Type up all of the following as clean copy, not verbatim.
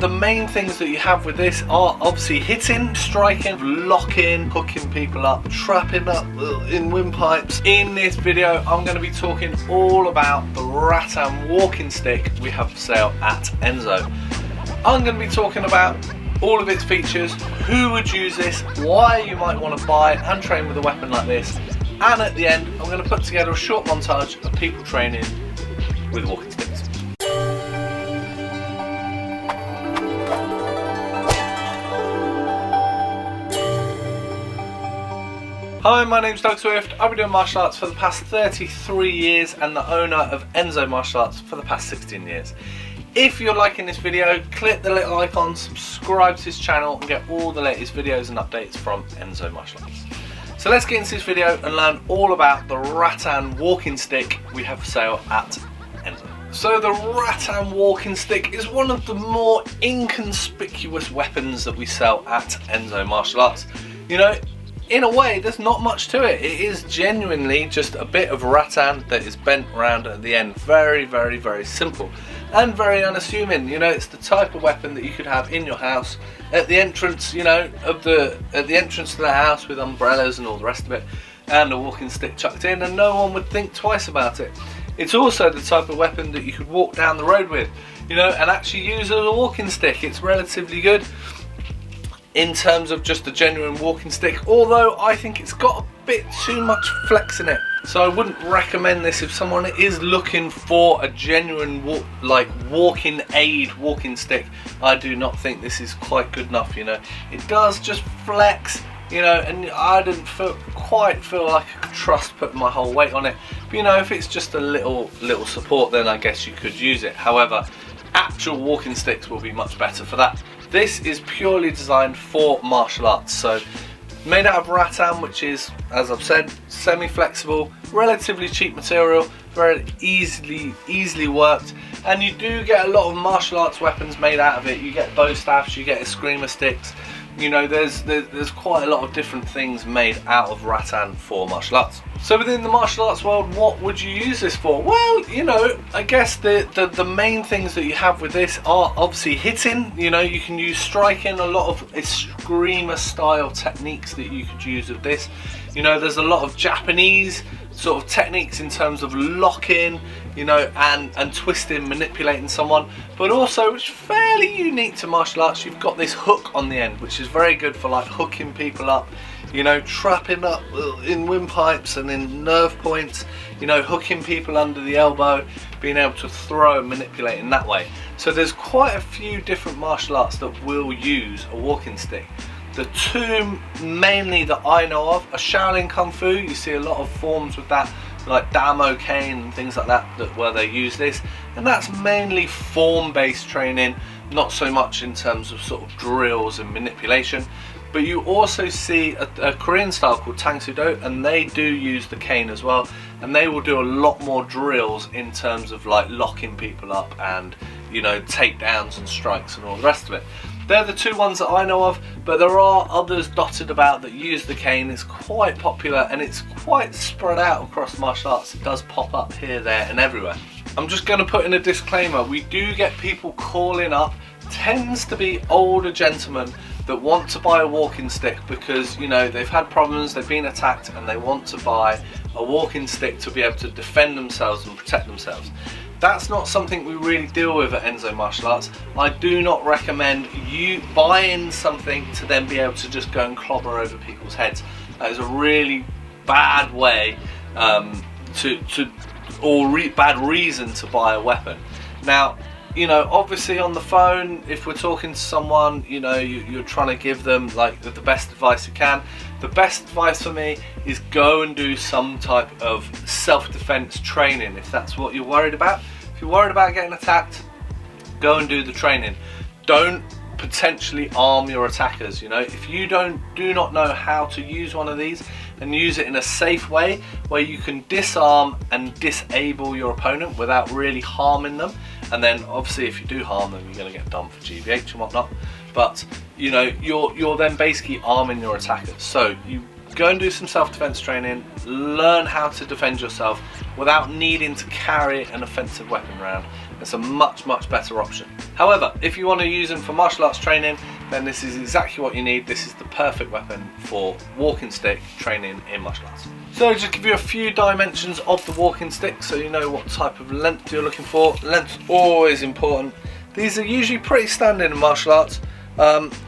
The main things that you have with this are obviously hitting, striking, locking, hooking people up, trapping up in windpipes. In this video, I'm going to be talking all about the Rattan Walking Stick we have for sale at Enso. I'm going to be talking about all of its features, who would use this, why you might want to buy and train with a weapon like this, and at the end, I'm going to put together a short montage of people training with walking sticks. Hi, my name's Doug Swift. I've been doing martial arts for the past 33 years and the owner of Enso Martial Arts for the past 16 years. If you're liking this video, click the little icon, subscribe to this channel and get all the latest videos and updates from Enso Martial Arts. So let's get into this video and learn all about the Rattan Walking Stick we have for sale at Enso. So the Rattan Walking Stick is one of the more inconspicuous weapons that we sell at Enso Martial Arts. You know, in a way, there's not much to it. It is genuinely just a bit of rattan that is bent around at the end. Very, very, very simple and very unassuming. You know, it's the type of weapon that you could have in your house at the entrance, you know, at the entrance to the house with umbrellas and all the rest of it, and a walking stick chucked in, and no one would think twice about it. It's also the type of weapon that you could walk down the road with, you know, and actually use as a walking stick. It's relatively good in terms of just a genuine walking stick, although I think it's got a bit too much flex in it. So I wouldn't recommend this if someone is looking for a genuine walking aid walking stick. I do not think this is quite good enough, you know. It does just flex, you know, and I didn't quite feel like I could trust putting my whole weight on it. But you know, if it's just a little support, then I guess you could use it. However, actual walking sticks will be much better for that. This is purely designed for martial arts, so made out of rattan, which is, as I've said, semi-flexible, relatively cheap material, very easily worked, and you do get a lot of martial arts weapons made out of it. You get bow staffs, you get eskrima sticks, you know, there's quite a lot of different things made out of rattan for martial arts. So within the martial arts world, what would you use this for? Well, you know, I guess the main things that you have with this are obviously hitting. You know, you can use striking, a lot of eskrima style techniques that you could use with this. You know, there's a lot of Japanese sort of techniques in terms of locking, you know, and twisting, manipulating someone, but also, which is fairly unique to martial arts, you've got this hook on the end, which is very good for like hooking people up, you know, trapping up in windpipes and in nerve points, you know, hooking people under the elbow, being able to throw and manipulate in that way. So there's quite a few different martial arts that will use a walking stick. The two mainly that I know of are Shaolin Kung Fu. You see a lot of forms with that, like Damo cane and things like that, where they use this, and that's mainly form-based training, not so much in terms of sort of drills and manipulation. But you also see a Korean style called Tang Soo Do, and they do use the cane as well, and they will do a lot more drills in terms of like locking people up and, you know, takedowns and strikes and all the rest of it. They're the two ones that I know of, but there are others dotted about that use the cane. It's quite popular and it's quite spread out across martial arts. It does pop up here, there and everywhere. I'm just going to put in a disclaimer. We do get people calling up, tends to be older gentlemen that want to buy a walking stick because, you know, they've had problems, they've been attacked, and they want to buy a walking stick to be able to defend themselves and protect themselves. That's not something we really deal with at Enso Martial Arts. I do not recommend you buying something to then be able to just go and clobber over people's heads. That is a really bad way bad reason to buy a weapon. Now, you know, obviously on the phone, if we're talking to someone, you know, you're trying to give them like the best advice you can. The best advice for me is go and do some type of self-defense training if that's what you're worried about. If you're worried about getting attacked, go and do the training. Don't potentially arm your attackers. You know, if you do not know how to use one of these, and use it in a safe way where you can disarm and disable your opponent without really harming them. And then obviously if you do harm them, you're going to get done for GBH and whatnot. But you know, you're then basically arming your attackers. So you go and do some self-defense training, learn how to defend yourself without needing to carry an offensive weapon around, It's a much better option. However, if you want to use them for martial arts training, then this is exactly what you need. This is the perfect weapon for walking stick training in martial arts. So just give you a few dimensions of the walking stick so you know what type of length you're looking for. Length's always important. These are usually pretty standard in martial arts.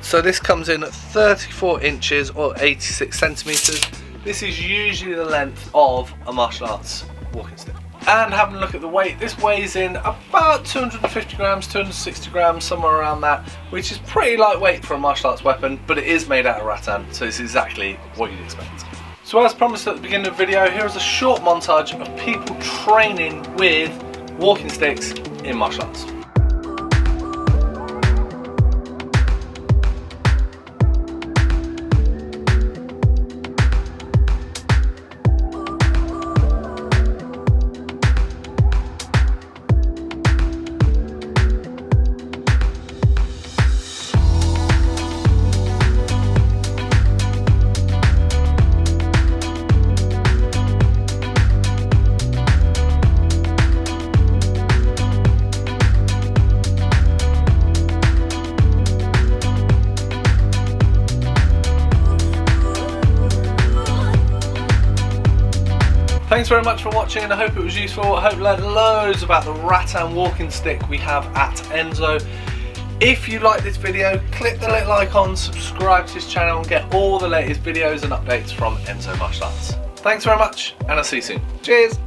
So this comes in at 34 inches or 86 centimeters. This is usually the length of a martial arts walking stick. And having a look at the weight, this weighs in about 250 grams, 260 grams, somewhere around that, which is pretty lightweight for a martial arts weapon, but it is made out of rattan, so it's exactly what you'd expect. So as promised at the beginning of the video, here is a short montage of people training with walking sticks in martial arts. Thanks very much for watching. I hope it was useful. I hope you learned loads about the Rattan Walking Stick we have at Enso. If you like this video, click the little icon, subscribe to his channel and get all the latest videos and updates from Enso Martial Arts. Thanks very much and I'll see you soon. Cheers!